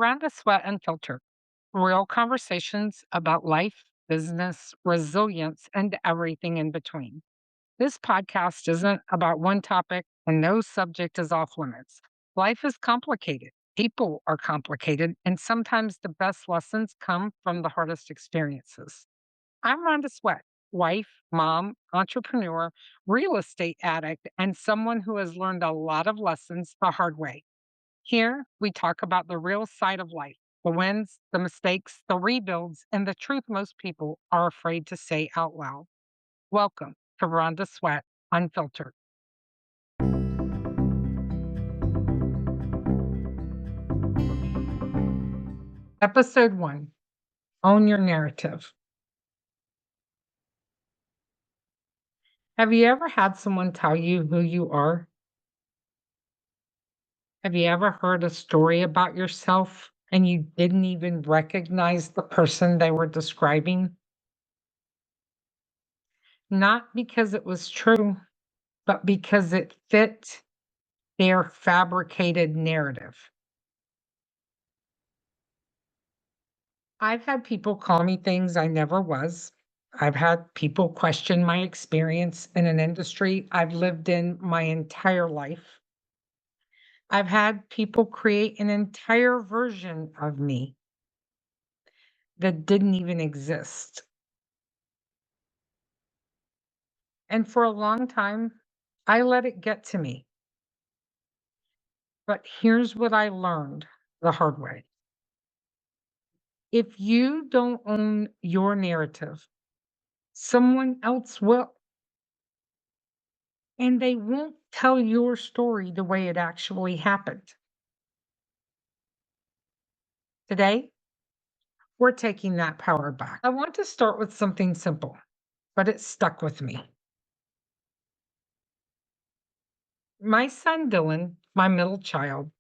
Rhonda Sweat Unfiltered, real conversations about life, business, resilience, and everything in between. This podcast isn't about one topic, and no subject is off limits. Life is complicated, people are complicated, and sometimes the best lessons come from the hardest experiences. I'm Rhonda Sweat, wife, mom, entrepreneur, real estate addict, and someone who has learned a lot of lessons the hard way. Here, we talk about the real side of life, the wins, the mistakes, the rebuilds, and the truth most people are afraid to say out loud. Welcome to Rhonda Sweat Unfiltered. Episode 1. Own Your Narrative. Have you ever had someone tell you who you are? Have you ever heard a story about yourself and you didn't even recognize the person they were describing? Not because it was true, but because it fit their fabricated narrative. I've had people call me things I never was. I've had people question my experience in an industry I've lived in my entire life. I've had people create an entire version of me that didn't even exist. And for a long time, I let it get to me. But here's what I learned the hard way. If you don't own your narrative, someone else will. And they won't tell your story the way it actually happened. Today, we're taking that power back. I want to start with something simple, but it stuck with me. My son Dylan, my middle child,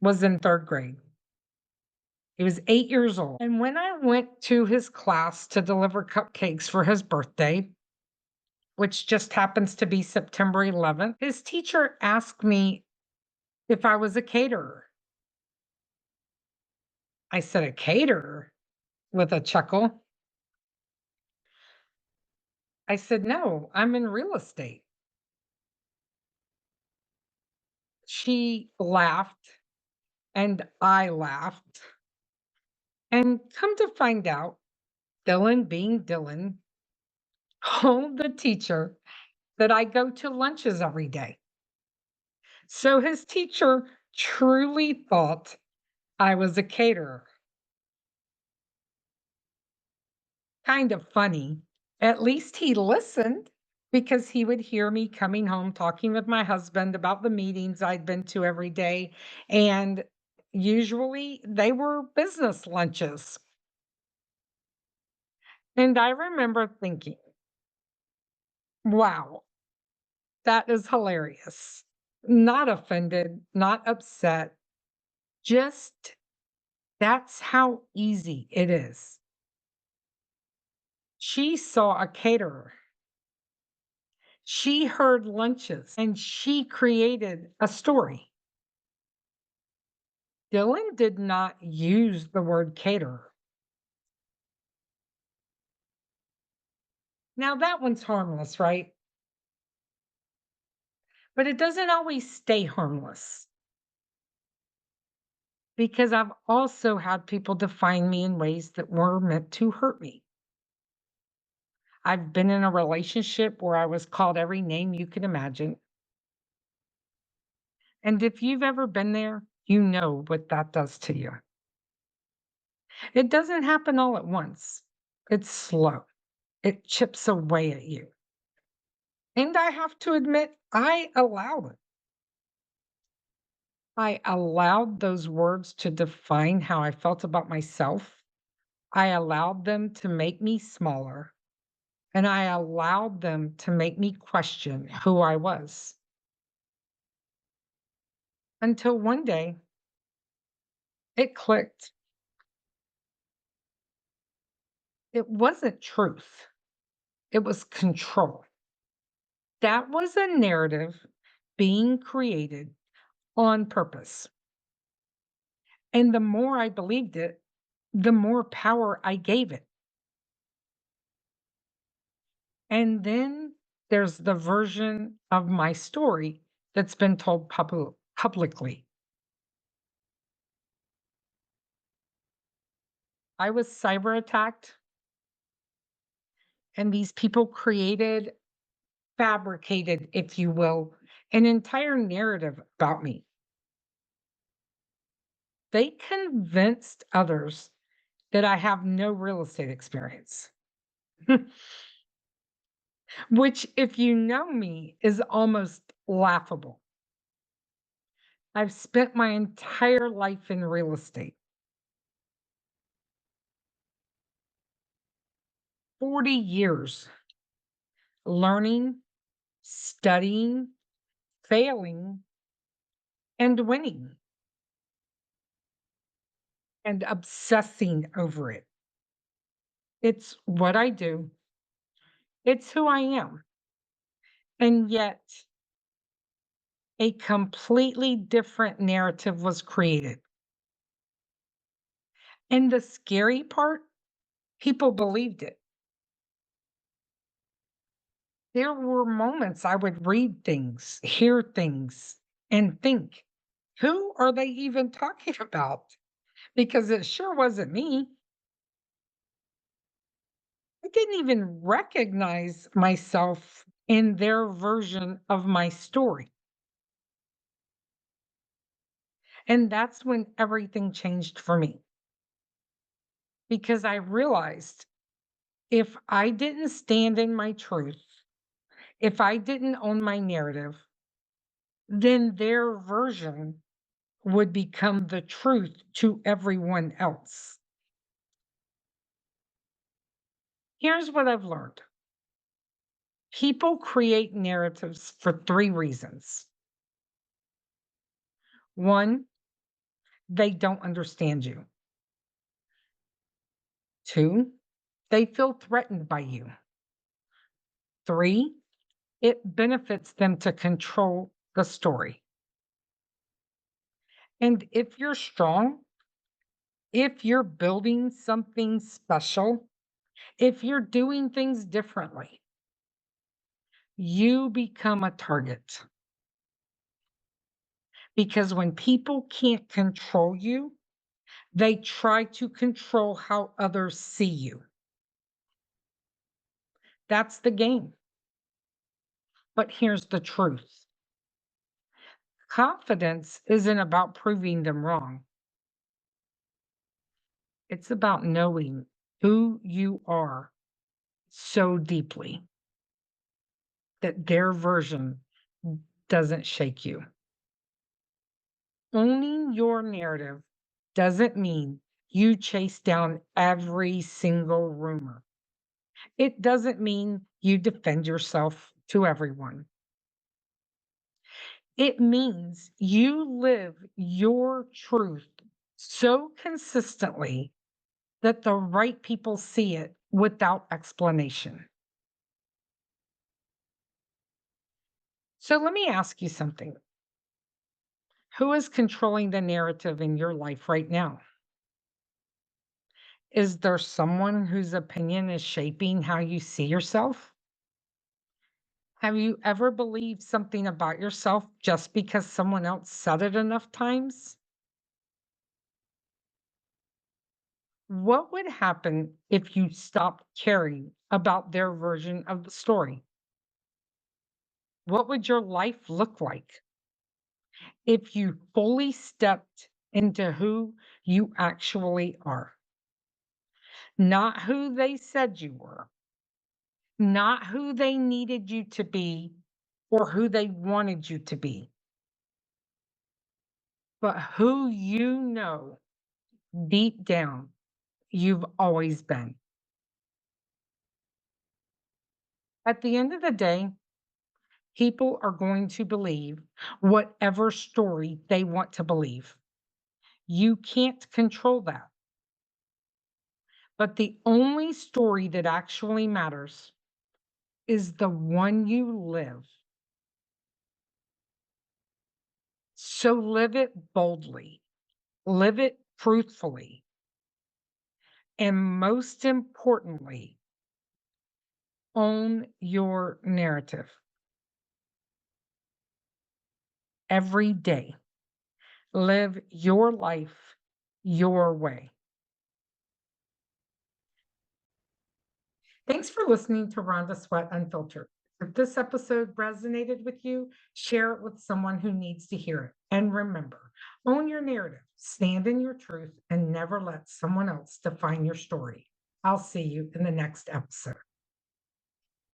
was in third grade. He was 8 years old. And when I went to his class to deliver cupcakes for his birthday, which just happens to be September 11th, his teacher asked me if I was a caterer. I said, a caterer? With a chuckle. I said, no, I'm in real estate. She laughed and I laughed. And come to find out, Dylan, being Dylan, told the teacher that I go to lunches every day. So his teacher truly thought I was a caterer. Kind of funny. At least he listened because he would hear me coming home talking with my husband about the meetings I'd been to every day. And usually they were business lunches. And I remember thinking, wow, that is hilarious. Not offended, not upset, just that's how easy it is. She saw a caterer. She heard lunches and she created a story. Dylan did not use the word caterer. Now, that one's harmless, right? But it doesn't always stay harmless because I've also had people define me in ways that were meant to hurt me. I've been in a relationship where I was called every name you could imagine. And if you've ever been there, you know what that does to you. It doesn't happen all at once, it's slow, it chips away at you. And I have to admit, I allowed it. I allowed those words to define how I felt about myself. I allowed them to make me smaller. And I allowed them to make me question who I was. Until one day, it clicked. It wasn't truth, it was control. That was a narrative being created on purpose. And the more I believed it, the more power I gave it. And then there's the version of my story that's been told publicly. I was cyber attacked, and these people created, fabricated, if you will, an entire narrative about me. They convinced others that I have no real estate experience, which, if you know me, is almost laughable. I've spent my entire life in real estate, 40 years learning, studying, failing, and winning, and obsessing over it. It's what I do, it's who I am. And yet, a completely different narrative was created. And the scary part, people believed it. There were moments I would read things, hear things, and think, who are they even talking about? Because it sure wasn't me. I didn't even recognize myself in their version of my story. And that's when everything changed for me. Because I realized if I didn't stand in my truth, if I didn't own my narrative, then their version would become the truth to everyone else. Here's what I've learned: people create narratives for three reasons. One, they don't understand you. Two, they feel threatened by you. Three, it benefits them to control the story. And if you're strong, if you're building something special, if you're doing things differently, you become a target. Because when people can't control you, they try to control how others see you. That's the game. But here's the truth: confidence isn't about proving them wrong, it's about knowing who you are so deeply that their version doesn't shake you. Owning your narrative doesn't mean you chase down every single rumor. It doesn't mean you defend yourself to everyone. It means you live your truth so consistently that the right people see it without explanation. So let me ask you something. Who is controlling the narrative in your life right now? Is there someone whose opinion is shaping how you see yourself? Have you ever believed something about yourself just because someone else said it enough times? What would happen if you stopped caring about their version of the story? What would your life look like if you fully stepped into who you actually are? Not who they said you were, not who they needed you to be or who they wanted you to be, but who you know deep down you've always been. At the end of the day, people are going to believe whatever story they want to believe. You can't control that. But the only story that actually matters is the one you live. So live it boldly, live it truthfully, and most importantly, own your narrative every day. Live your life your way. Thanks for listening to Rhonda Sweat Unfiltered. If this episode resonated with you, share it with someone who needs to hear it. And remember, own your narrative, stand in your truth, and never let someone else define your story. I'll see you in the next episode.